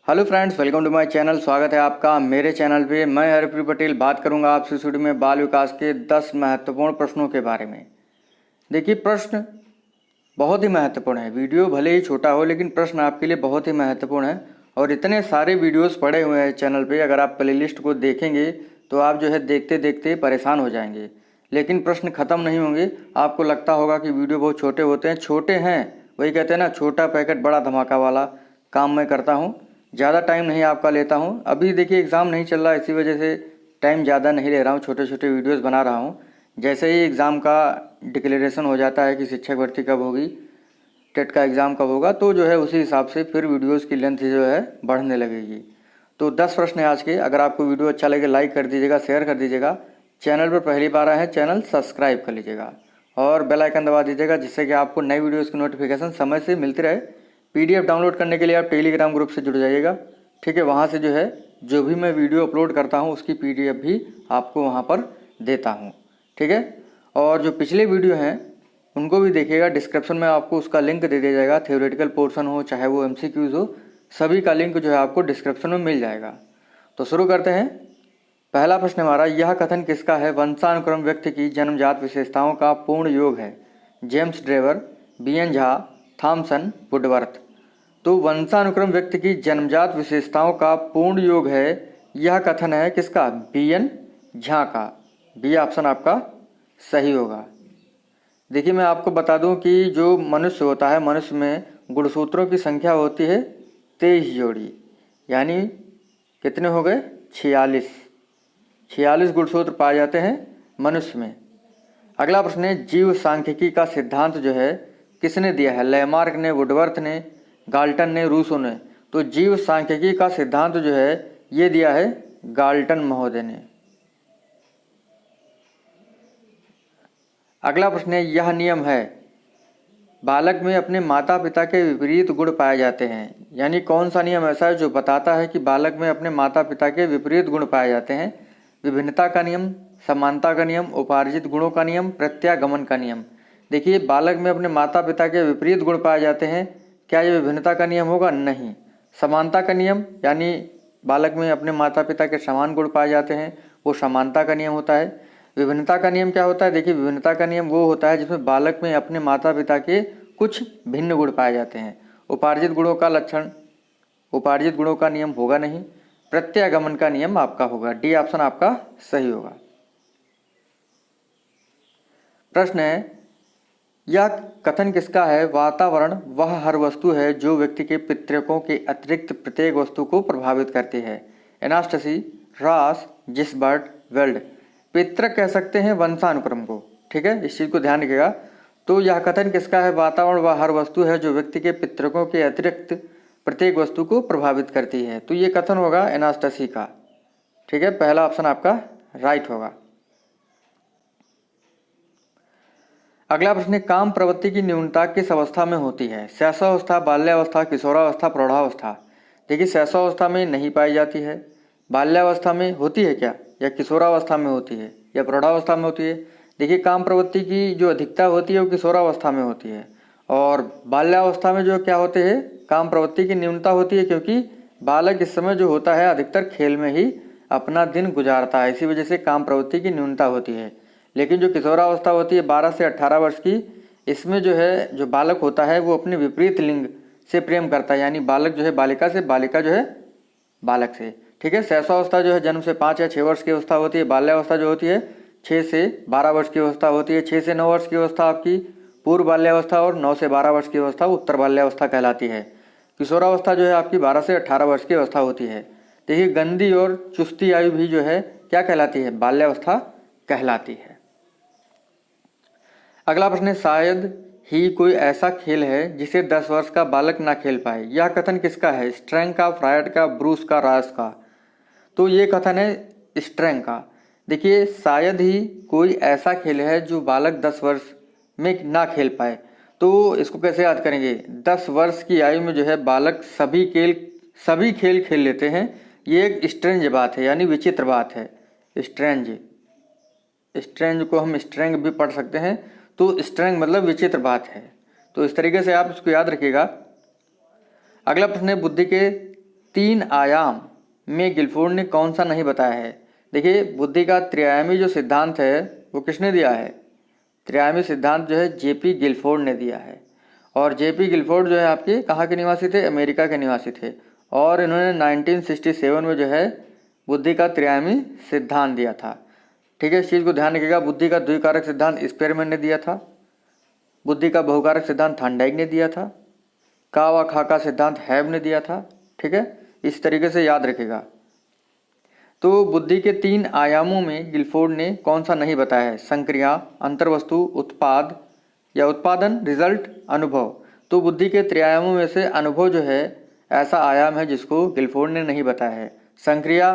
Hello friends, welcome to my channel. स्वागत है आपका मेरे चैनल पे। मैं हरप्रीत पटेल बात करूंगा आपसे इस वीडियो में बाल विकास के 10 महत्वपूर्ण प्रश्नों के बारे में। देखिए, प्रश्न बहुत ही महत्वपूर्ण है। वीडियो भले ही छोटा हो लेकिन प्रश्न आपके लिए बहुत ही महत्वपूर्ण है। और इतने सारे वीडियोस पड़े हुए हैं चैनल पे, अगर आप प्लेलिस्ट को देखेंगे तो आप जो है देखते देखते परेशान हो जाएंगे। लेकिन प्रश्न ख़त्म नहीं होंगे। आपको लगता होगा कि वीडियो बहुत छोटे होते हैं, छोटे हैं। वही कहते हैं ना, छोटा पैकेट बड़ा धमाका वाला काम मैं करता हूँ। ज़्यादा टाइम नहीं आपका लेता हूँ। अभी देखिए एग्ज़ाम नहीं चल रहा, इसी वजह से टाइम ज़्यादा नहीं ले रहा हूँ, छोटे छोटे वीडियोस बना रहा हूँ। जैसे ही एग्ज़ाम का डिक्लेरेशन हो जाता है कि शिक्षक भर्ती कब होगी, टेट का एग्ज़ाम कब होगा, तो जो है उसी हिसाब से फिर वीडियोस की लेंथ जो है बढ़ने लगेगी। तो 10 प्रश्न है आज के। अगर आपको वीडियो अच्छा लगे लाइक कर दीजिएगा, शेयर कर दीजिएगा। चैनल पर पहली बार आए हैं चैनल सब्सक्राइब कर लीजिएगा और बेल आइकन दबा दीजिएगा, जिससे कि आपको नई वीडियोज़ की नोटिफिकेशन समय से मिलती रहे। PDF डाउनलोड करने के लिए आप टेलीग्राम ग्रुप से जुड़ जाइएगा, ठीक है। वहाँ से जो है जो भी मैं वीडियो अपलोड करता हूँ उसकी PDF भी आपको वहाँ पर देता हूँ, ठीक है। और जो पिछले वीडियो हैं उनको भी देखिएगा, डिस्क्रिप्शन में आपको उसका लिंक दे दिया जाएगा। थ्योरेटिकल पोर्शन हो चाहे वो MCQs हो, सभी का लिंक जो है आपको डिस्क्रिप्शन में मिल जाएगा। तो शुरू करते हैं। पहला प्रश्न हमारा, यह कथन किसका है? वंशानुक्रम व्यक्ति की जन्मजात विशेषताओं का पूर्ण योग है। James Drever, BN Jha, Thomson, Woodworth. तो वंशानुक्रम व्यक्ति की जन्मजात विशेषताओं का पूर्ण योग है, यह कथन है किसका? BN झा का। बी ऑप्शन आपका सही होगा। देखिए, मैं आपको बता दूं कि जो मनुष्य होता है, मनुष्य में गुणसूत्रों की संख्या होती है 23 जोड़ी, यानी कितने हो गए? 46 गुणसूत्र पाए जाते हैं मनुष्य में। अगला प्रश्न है, जीव सांख्यिकी का सिद्धांत जो है किसने दिया है? लैमार्क ने, वुडवर्थ ने, गाल्टन ने, रूसो ने। तो जीव सांख्यिकी का सिद्धांत जो है ये दिया है गाल्टन महोदय ने। अगला प्रश्न है, यह नियम है बालक में अपने माता पिता के विपरीत गुण पाए जाते हैं। यानी कौन सा नियम ऐसा है जो बताता है कि बालक में अपने माता पिता के विपरीत गुण पाए जाते हैं? विभिन्नता का नियम, समानता का नियम, उपार्जित गुणों का नियम, प्रत्यागमन का नियम। देखिए, बालक में अपने माता पिता के विपरीत गुण पाए जाते हैं, क्या ये विभिन्नता का नियम होगा? नहीं। समानता का नियम, यानी बालक में अपने माता पिता के समान गुण पाए जाते हैं, वो समानता का नियम होता है। विभिन्नता का नियम क्या होता है? देखिए, विभिन्नता का नियम वो होता है जिसमें बालक में अपने माता पिता के कुछ भिन्न गुण पाए जाते हैं। उपार्जित गुणों का लक्षण, उपार्जित गुणों का नियम होगा नहीं। प्रत्यागमन का नियम आपका होगा। डी ऑप्शन आपका सही होगा। प्रश्न है, यह कथन किसका है? वातावरण वह हर वस्तु है जो व्यक्ति के पितृकों के अतिरिक्त प्रत्येक वस्तु को प्रभावित करती है। एनास्टसी, रॉस, जिसबर्ट, वेल्ड। पितृक कह सकते हैं वंशानुक्रम को, ठीक है, इस चीज को ध्यान रखिएगा। तो यह कथन किसका है? वातावरण वह हर वस्तु है जो व्यक्ति के पितृकों के अतिरिक्त प्रत्येक वस्तु को प्रभावित करती है। तो ये कथन होगा एनास्टसी का, ठीक है। पहला ऑप्शन आपका राइट होगा। अगला प्रश्न, काम प्रवृत्ति की न्यूनता किस अवस्था में होती है? शैशवावस्था, बाल्यावस्था, किशोरावस्था, प्रौढ़ावस्था। देखिए, शैशवावस्था में नहीं पाई जाती है, बाल्यावस्था में होती है क्या, या किशोरावस्था में होती है, या प्रौढ़ावस्था में होती है? देखिए, काम प्रवृत्ति की जो अधिकता होती है वो किशोरावस्था में होती है, और बाल्यावस्था में जो क्या होते हैं, काम प्रवृत्ति की न्यूनता होती है, क्योंकि बालक इस समय जो होता है अधिकतर खेल में ही अपना दिन गुजारता है, इसी वजह से काम प्रवृत्ति की न्यूनता होती है। लेकिन जो किशोरावस्था होती है 12 से 18 वर्ष की, इसमें जो है जो बालक होता है वो अपने विपरीत लिंग से प्रेम करता है, यानी बालक जो है बालिका से, बालिका जो है बालक से, ठीक है। शैशवावस्था जो है जन्म से 5 या 6 वर्ष की अवस्था होती है। बाल्यावस्था जो होती है 6 से 12 वर्ष की अवस्था होती है। 6 से 9 वर्ष की अवस्था आपकी पूर्व बाल्यावस्था, और 9 से 12 वर्ष की अवस्था उत्तर बाल्यावस्था कहलाती है। किशोरावस्था जो है आपकी 12 से 18 वर्ष की अवस्था होती है। देखिए, गंदी और चुस्ती आयु भी जो है क्या कहलाती है? बाल्यावस्था कहलाती है। अगला प्रश्न है, शायद ही कोई ऐसा खेल है जिसे 10 वर्ष का बालक ना खेल पाए। यह कथन किसका है? स्ट्रैंग का, फ्रायड का, ब्रूस का, रास का। तो ये कथन है स्ट्रैंग का। देखिए, शायद ही कोई ऐसा खेल है जो बालक 10 वर्ष में ना खेल पाए। तो इसको कैसे याद करेंगे? 10 वर्ष की आयु में जो है बालक सभी खेल खेल लेते हैं। ये एक स्ट्रेंज बात है, यानी विचित्र बात है। स्ट्रेंज को हम स्ट्रेंग भी पढ़ सकते हैं। तो स्ट्रेंग मतलब विचित्र बात है। तो इस तरीके से आप इसको याद रखिएगा। अगला प्रश्न है, बुद्धि के 3 आयाम में गिलफोर्ड ने कौन सा नहीं बताया है? देखिए, बुद्धि का त्रिआयामी जो सिद्धांत है वो किसने दिया है? त्रिआयामी सिद्धांत जो है जेपी गिलफोर्ड ने दिया है। और जेपी गिलफोर्ड जो है आपके कहाँ के निवासी थे? अमेरिका के निवासी थे। और इन्होंने 1967 में जो है बुद्धि का त्रिआयामी सिद्धांत दिया था। ठीक है, इस चीज़ को ध्यान रखिएगा। बुद्धि का द्विकारक सिद्धांत स्पेयरमैन ने दिया था। बुद्धि का बहुकारक सिद्धांत थॉर्नडाइक ने दिया था। का व खा का सिद्धांत हैब ने दिया था। ठीक है, इस तरीके से याद रखिएगा। तो बुद्धि के 3 आयामों में गिलफोर्ड ने कौन सा नहीं बताया है? संक्रिया, अंतर्वस्तु, उत्पाद या उत्पादन, रिजल्ट, अनुभव। तो बुद्धि के त्रिआयामों में से अनुभव जो है ऐसा आयाम है जिसको गिलफोर्ड ने नहीं बताया है। संक्रिया,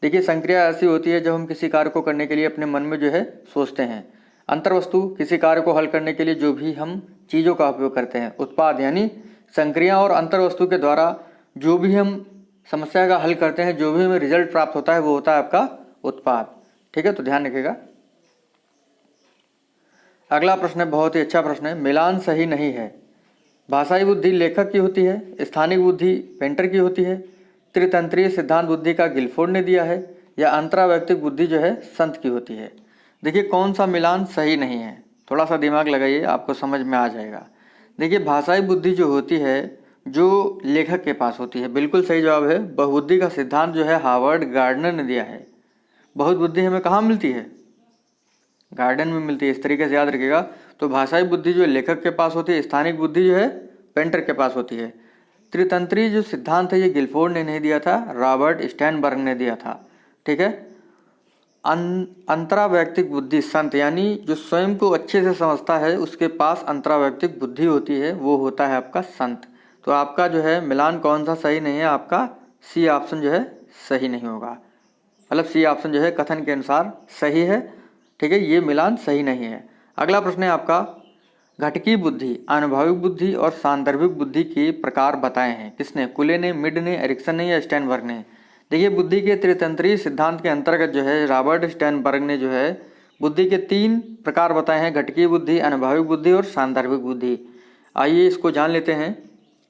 देखिए संक्रिया ऐसी होती है जब हम किसी कार्य को करने के लिए अपने मन में जो है सोचते हैं। अंतर्वस्तु, किसी कार्य को हल करने के लिए जो भी हम चीज़ों का उपयोग करते हैं। उत्पाद यानी संक्रिया और अंतर्वस्तु के द्वारा जो भी हम समस्या का हल करते हैं, जो भी हमें रिजल्ट प्राप्त होता है वो होता है आपका उत्पाद। ठीक है, तो ध्यान रखिएगा। अगला प्रश्न है, बहुत ही अच्छा प्रश्न है। मिलान सही नहीं है। भाषाई बुद्धि लेखक की होती है, स्थानिक बुद्धि पेंटर की होती है, त्रितंत्रीय सिद्धांत बुद्धि का गिलफोर्ड ने दिया है, या अंतरावैयक्तिक बुद्धि जो है संत की होती है। देखिए, कौन सा मिलान सही नहीं है? थोड़ा सा दिमाग लगाइए, आपको समझ में आ जाएगा। देखिए, भाषाई बुद्धि जो होती है जो लेखक के पास होती है, बिल्कुल सही जवाब है। बहुबुद्धि का सिद्धांत जो है हार्वर्ड गार्डनर ने दिया है। बहुत बुद्धि हमें कहाँ मिलती है? गार्डन में मिलती है। इस तरीके से याद रखिएगा। तो भाषाई बुद्धि जो लेखक के पास होती है, स्थानिक बुद्धि जो है पेंटर के पास होती है। त्रितंत्री जो सिद्धांत है ये गिलफोर्ड ने नहीं दिया था, रॉबर्ट स्टर्नबर्ग ने दिया था। ठीक है। अंतरावैयक्तिक बुद्धि संत, यानी जो स्वयं को अच्छे से समझता है उसके पास अंतरावैयक्तिक बुद्धि होती है, वो होता है आपका संत। तो आपका जो है मिलान कौन सा सही नहीं है? आपका सी ऑप्शन जो है सही नहीं होगा। मतलब सी ऑप्शन जो है कथन के अनुसार सही है। ठीक है, ये मिलान सही नहीं है। अगला प्रश्न है आपका, घटकी बुद्धि, अनुभविक बुद्धि और सांदर्भिक बुद्धि के प्रकार बताए हैं। किसने? कुले ने, मिड ने, एरिक्सन ने या स्टर्नबर्ग ने? देखिए, बुद्धि के त्रितंत्रीय सिद्धांत के अंतर्गत जो है रॉबर्ट स्टर्नबर्ग ने जो है बुद्धि के 3 प्रकार बताए हैं, घटकी बुद्धि, अनुभविक बुद्धि और सांदर्भिक बुद्धि। आइए इसको जान लेते हैं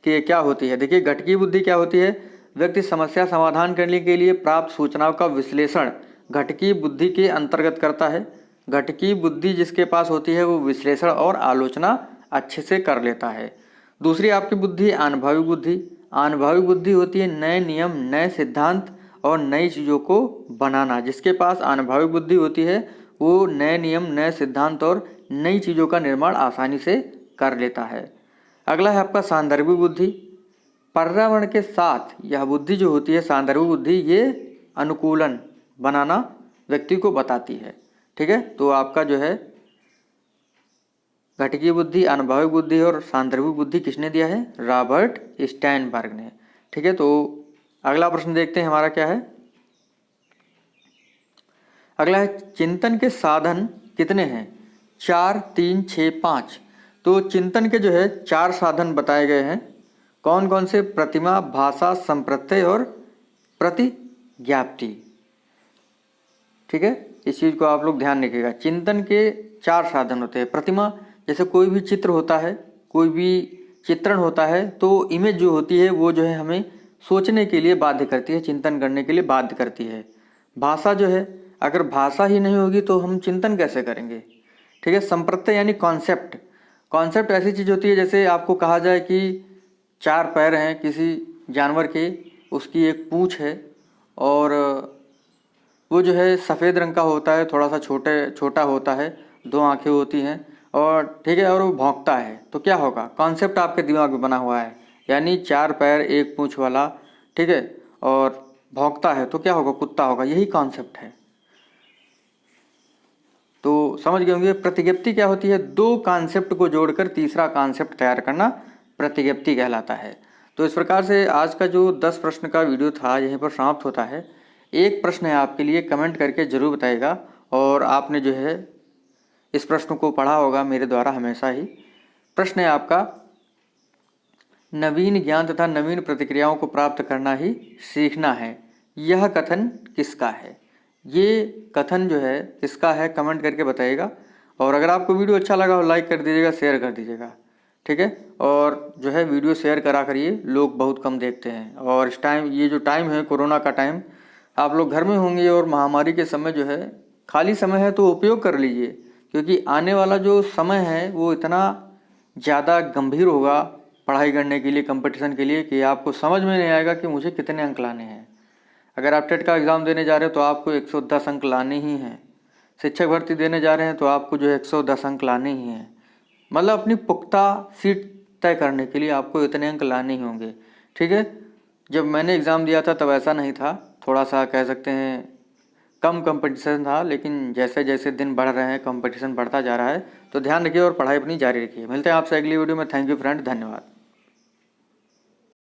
कि ये क्या होती है। देखिए, घटकी बुद्धि क्या होती है? व्यक्ति समस्या समाधान करने के लिए प्राप्त सूचनाओं का विश्लेषण घटकी बुद्धि के अंतर्गत करता है। घटकी बुद्धि जिसके पास होती है वो विश्लेषण और आलोचना अच्छे से कर लेता है। दूसरी आपकी बुद्धि अनुभविक बुद्धि। अनुभविक बुद्धि होती है नए नियम, नए सिद्धांत और नई चीज़ों को बनाना। जिसके पास अनुभविक बुद्धि होती है वो नए नियम, नए सिद्धांत और नई चीज़ों का निर्माण आसानी से कर लेता है। अगला है आपका सांदर्भिक बुद्धि। पर्यावरण के साथ यह बुद्धि जो होती है सांदर्भिक बुद्धि, ये अनुकूलन बनाना व्यक्ति को बताती है। ठीक है, तो आपका जो है घटकी बुद्धि, अनुभविक बुद्धि और सांदर्भिक बुद्धि किसने दिया है? रॉबर्ट स्टर्नबर्ग ने। ठीक है, तो अगला प्रश्न देखते हैं हमारा क्या है। अगला है, चिंतन के साधन कितने हैं? 4, 3, 6, 5। तो चिंतन के जो है 4 साधन बताए गए हैं। कौन कौन से? प्रतिमा, भाषा, संप्रत्यय और प्रतिज्ञाप्ति। ठीक है, इस चीज़ को आप लोग ध्यान रखिएगा। चिंतन के 4 साधन होते हैं। प्रतिमा, जैसे कोई भी चित्र होता है, कोई भी चित्रण होता है, तो इमेज जो होती है वो जो है हमें सोचने के लिए बाध्य करती है, चिंतन करने के लिए बाध्य करती है। भाषा जो है, अगर भाषा ही नहीं होगी तो हम चिंतन कैसे करेंगे? ठीक है। संप्रत्यय यानी कॉन्सेप्ट। कॉन्सेप्ट ऐसी चीज़ होती है जैसे आपको कहा जाए कि 4 पैर हैं किसी जानवर के, उसकी एक पूँछ है और वो जो है सफ़ेद रंग का होता है, थोड़ा सा छोटा होता है, 2 आंखें होती हैं और ठीक है, और वो भौंकता है। तो क्या होगा? कॉन्सेप्ट आपके दिमाग में बना हुआ है, यानी 4 पैर, 1 पूँछ वाला, ठीक है, और भौंकता है तो क्या होगा? कुत्ता होगा। यही कॉन्सेप्ट है। तो समझ गए होंगे। प्रतिज्ञप्ति क्या होती है? 2 कॉन्सेप्ट को जोड़कर तीसरा कॉन्सेप्ट तैयार करना प्रतिज्ञप्ति कहलाता है। तो इस प्रकार से आज का जो 10 प्रश्न का वीडियो था यहीं पर समाप्त होता है। एक प्रश्न है आपके लिए, कमेंट करके ज़रूर बताइएगा। और आपने जो है इस प्रश्न को पढ़ा होगा मेरे द्वारा हमेशा ही। प्रश्न है आपका, नवीन ज्ञान तथा नवीन प्रतिक्रियाओं को प्राप्त करना ही सीखना है, यह कथन किसका है? ये कथन जो है किसका है, कमेंट करके बताइएगा। और अगर आपको वीडियो अच्छा लगा हो लाइक कर दीजिएगा, शेयर कर दीजिएगा। ठीक है। और जो है वीडियो शेयर करा करिए, लोग बहुत कम देखते हैं। और इस टाइम, ये जो टाइम है कोरोना का टाइम, आप लोग घर में होंगे और महामारी के समय जो है खाली समय है तो उपयोग कर लीजिए, क्योंकि आने वाला जो समय है वो इतना ज़्यादा गंभीर होगा पढ़ाई करने के लिए, कंपटीशन के लिए, कि आपको समझ में नहीं आएगा कि मुझे कितने अंक लाने हैं। अगर आप टेट का एग्ज़ाम देने जा रहे हो तो आपको 110 अंक लाने ही हैं। शिक्षक भर्ती देने जा रहे हैं तो आपको जो है 110 अंक लाने ही हैं। मतलब अपनी पुख्ता सीट तय करने के लिए आपको इतने अंक लाने ही होंगे, ठीक है। जब मैंने एग्ज़ाम दिया था तब ऐसा नहीं था, थोड़ा सा कह सकते हैं कम कंपटीशन था, लेकिन जैसे जैसे दिन बढ़ रहे हैं कंपटीशन बढ़ता जा रहा है। तो ध्यान रखिए और पढ़ाई अपनी जारी रखिए। मिलते हैं आपसे अगली वीडियो में। थैंक यू फ्रेंड, धन्यवाद।